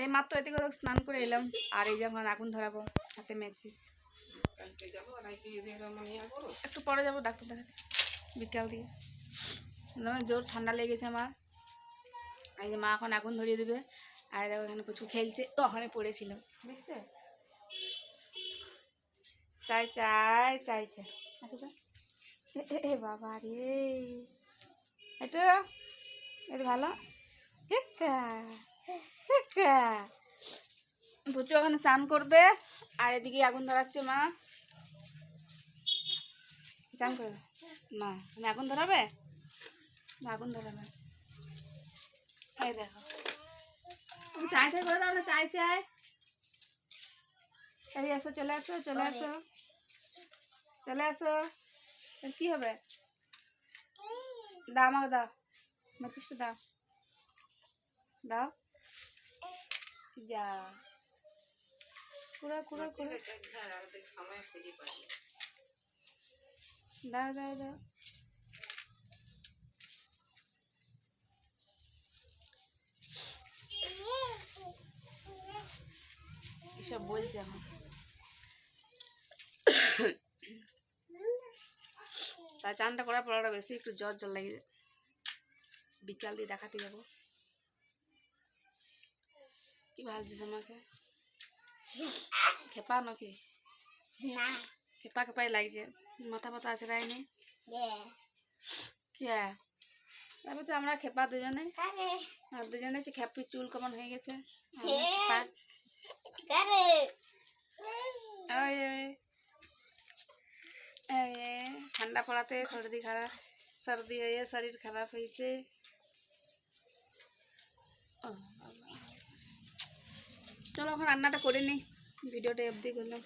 এই মাত্র এদিকে স্নান করে এলাম, আর এই যখন আগুন ধরাবো হাতে ম্যাচিস। একটু পরে যাবো ডাক্তার দেখাতে বিকাল দিয়ে, জোর ঠান্ডা লেগেছে আমার। এই যে মা এখন আগুন ধরিয়ে দেবে, আর দেখো এখানে প্রচুর খেলছে, ওখানে পড়েছিলাম দেখছে, চাই চাই চাইছে। আচ্ছা এ বাবা রে, এটা এটা ভালো প্রচুর ওখানে স্নান করবে, আর এদিকে আগুন ধরাচ্ছে মা। চান করবে না, তুমি আগুন ধরাবে, আগুন ধরাবে। এই দেখো চাই চাই করে দাও না, চাই চাই। এই আসো, চলে আসো চলে আসো চলে আসো। কি হবে, দাও আমাকে দাও, মাতিস দাও দাও, যা কুড়া কুড়া কুড়া, দাও দাও দাও। এসব বলছে এখন, তাই চানটা করার পর আরো বেশি একটু জ্বর জ্বর লাগে, বিকাল দিয়ে দেখাতে যাবো। কি ভালছিস আমাকে, খেপা নাকি? খেপা খেপাই লাগছে, মাথা পাতা আছড়ায়নি কে? তারপর তো আমরা খেপা দুজনে, আর দুজনে খেপি, চুল কেমন হয়ে গেছে। ঠান্ডা পড়াতে সর্দি হয়ে শরীর খারাপ হয়েছে। চলো এখন রান্নাটা করে নিই, ভিডিওটা অবধি করলাম।